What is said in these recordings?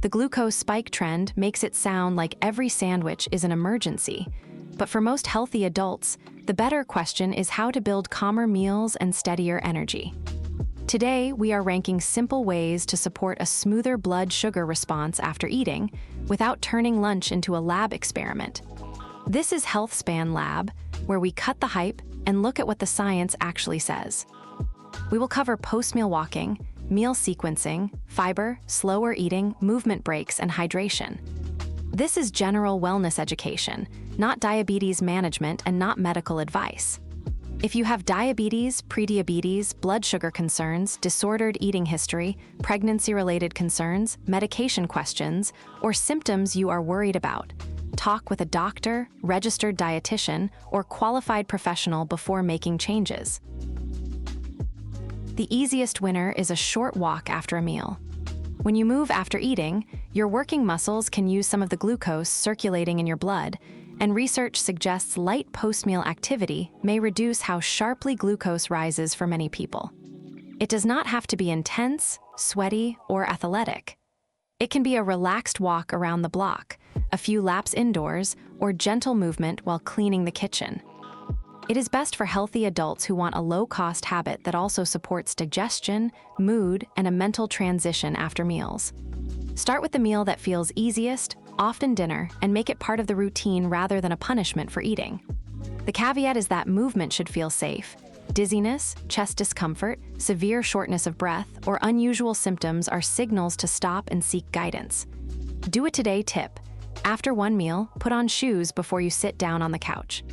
The glucose spike trend makes it sound like every sandwich is an emergency. But for most healthy adults, the better question is how to build calmer meals and steadier energy. Today, we are ranking simple ways to support a smoother blood sugar response after eating without turning lunch into a lab experiment. This is Healthspan Lab, where we cut the hype and look at what the science actually says. We will cover post-meal walking, meal sequencing, fiber, slower eating, movement breaks, and hydration. This is general wellness education, not diabetes management and not medical advice. If you have diabetes, prediabetes, blood sugar concerns, disordered eating history, pregnancy-related concerns, medication questions, or symptoms you are worried about, talk with a doctor, registered dietitian, or qualified professional before making changes. The easiest winner is a short walk after a meal. When you move after eating, your working muscles can use some of the glucose circulating in your blood, and research suggests light post-meal activity may reduce how sharply glucose rises for many people. It does not have to be intense, sweaty, or athletic. It can be a relaxed walk around the block, a few laps indoors, or gentle movement while cleaning the kitchen. It is best for healthy adults who want a low-cost habit that also supports digestion, mood, and a mental transition after meals. Start with the meal that feels easiest, often dinner, and make it part of the routine rather than a punishment for eating. The caveat is that movement should feel safe. Dizziness, chest discomfort, severe shortness of breath, or unusual symptoms are signals to stop and seek guidance. Do it today tip. After one meal, put on shoes before you sit down on the couch.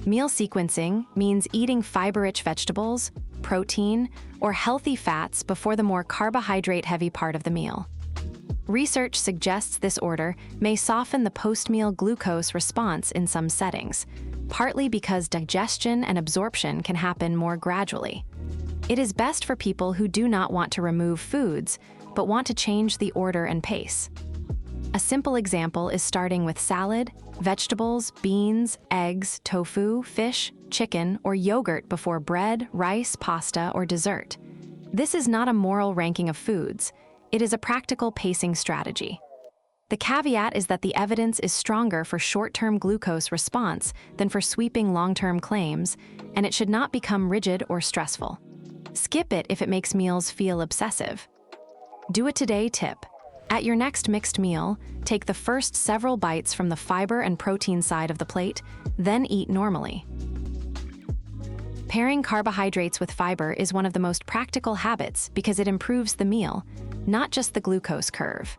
Meal sequencing means eating fiber-rich vegetables, protein, or healthy fats before the more carbohydrate-heavy part of the meal. Research suggests this order may soften the post-meal glucose response in some settings, partly because digestion and absorption can happen more gradually. It is best for people who do not want to remove foods, but want to change the order and pace. A simple example is starting with salad, vegetables, beans, eggs, tofu, fish, chicken, or yogurt before bread, rice, pasta, or dessert. This is not a moral ranking of foods. It is a practical pacing strategy. The caveat is that the evidence is stronger for short-term glucose response than for sweeping long-term claims, and it should not become rigid or stressful. Skip it if it makes meals feel obsessive. Do it today tip. At your next mixed meal, take the first several bites from the fiber and protein side of the plate, then eat normally. Pairing carbohydrates with fiber is one of the most practical habits because it improves the meal, not just the glucose curve.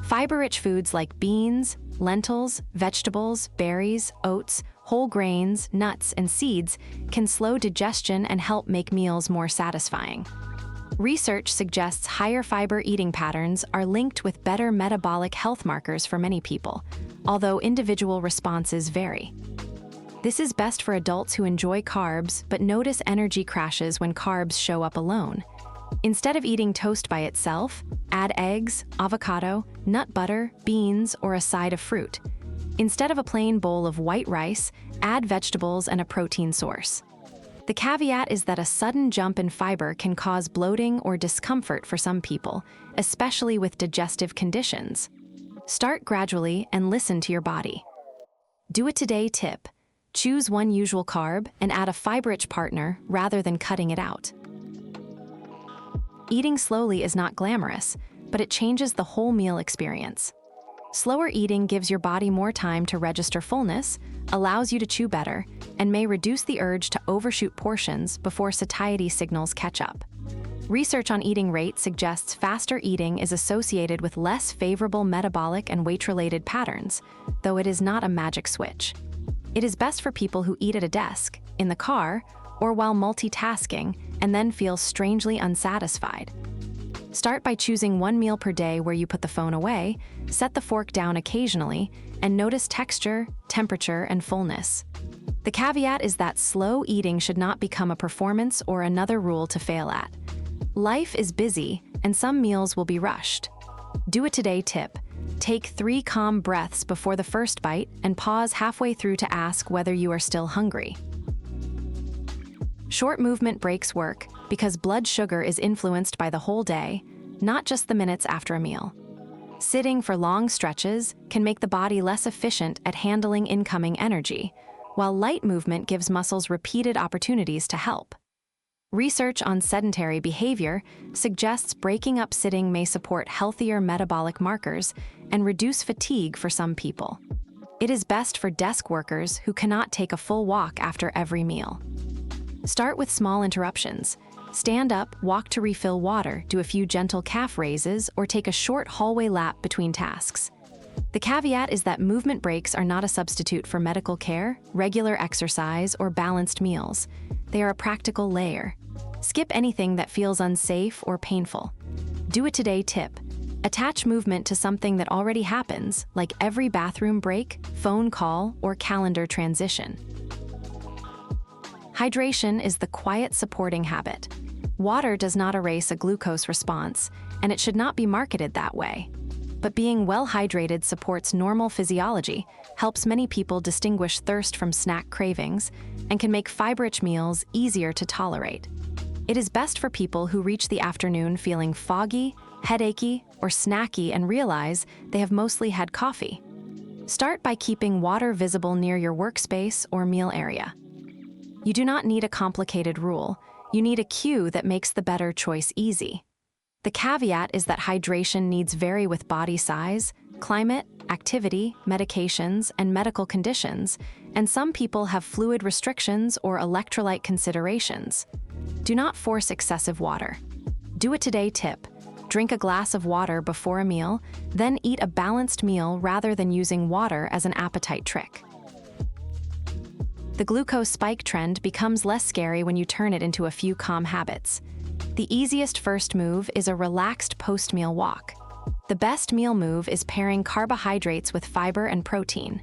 Fiber-rich foods like beans, lentils, vegetables, berries, oats, whole grains, nuts, and seeds can slow digestion and help make meals more satisfying. Research suggests higher fiber eating patterns are linked with better metabolic health markers for many people, although individual responses vary. This is best for adults who enjoy carbs but notice energy crashes when carbs show up alone. Instead of eating toast by itself, add eggs, avocado, nut butter, beans, or a side of fruit. Instead of a plain bowl of white rice, add vegetables and a protein source. The caveat is that a sudden jump in fiber can cause bloating or discomfort for some people, especially with digestive conditions. Start gradually and listen to your body. Do it today tip. Choose one usual carb and add a fiber-rich partner rather than cutting it out. Eating slowly is not glamorous, but it changes the whole meal experience. Slower eating gives your body more time to register fullness, allows you to chew better, and may reduce the urge to overshoot portions before satiety signals catch up. Research on eating rate suggests faster eating is associated with less favorable metabolic and weight-related patterns, though it is not a magic switch. It is best for people who eat at a desk, in the car, or while multitasking, and then feel strangely unsatisfied. Start by choosing one meal per day where you put the phone away, set the fork down occasionally, and notice texture, temperature, and fullness. The caveat is that slow eating should not become a performance or another rule to fail at. Life is busy, and some meals will be rushed. Do it today tip. Take 3 calm breaths before the first bite and pause halfway through to ask whether you are still hungry. Short movement breaks work because blood sugar is influenced by the whole day, not just the minutes after a meal. Sitting for long stretches can make the body less efficient at handling incoming energy, while light movement gives muscles repeated opportunities to help. Research on sedentary behavior suggests breaking up sitting may support healthier metabolic markers and reduce fatigue for some people. It is best for desk workers who cannot take a full walk after every meal. Start with small interruptions. Stand up, walk to refill water, do a few gentle calf raises, or take a short hallway lap between tasks. The caveat is that movement breaks are not a substitute for medical care, regular exercise, or balanced meals. They are a practical layer. Skip anything that feels unsafe or painful. Do it today tip. Attach movement to something that already happens, like every bathroom break, phone call, or calendar transition. Hydration is the quiet supporting habit. Water does not erase a glucose response, and it should not be marketed that way. But being well hydrated supports normal physiology, helps many people distinguish thirst from snack cravings, and can make fiber-rich meals easier to tolerate. It is best for people who reach the afternoon feeling foggy, headachy, or snacky and realize they have mostly had coffee. Start by keeping water visible near your workspace or meal area. You do not need a complicated rule. You need a cue that makes the better choice easy. The caveat is that hydration needs vary with body size, climate, activity, medications, and medical conditions, and some people have fluid restrictions or electrolyte considerations. Do not force excessive water. Do it today tip. Drink a glass of water before a meal, then eat a balanced meal rather than using water as an appetite trick. The glucose spike trend becomes less scary when you turn it into a few calm habits. The easiest first move is a relaxed post-meal walk. The best meal move is pairing carbohydrates with fiber and protein.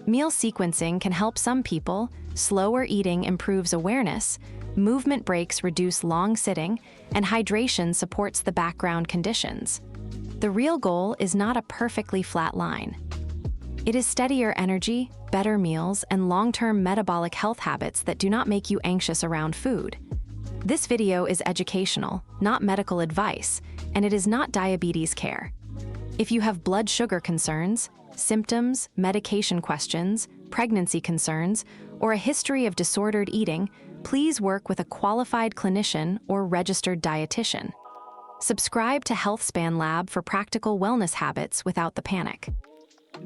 Meal sequencing can help some people, slower eating improves awareness, movement breaks reduce long sitting, and hydration supports the background conditions. The real goal is not a perfectly flat line. It is steadier energy, better meals, and long-term metabolic health habits that do not make you anxious around food. This video is educational, not medical advice, and it is not diabetes care. If you have blood sugar concerns, symptoms, medication questions, pregnancy concerns, or a history of disordered eating, please work with a qualified clinician or registered dietitian. Subscribe to Healthspan Lab for practical wellness habits without the panic.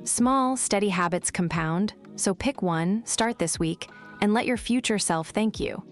Small, steady habits compound, so pick one, start this week, and let your future self thank you.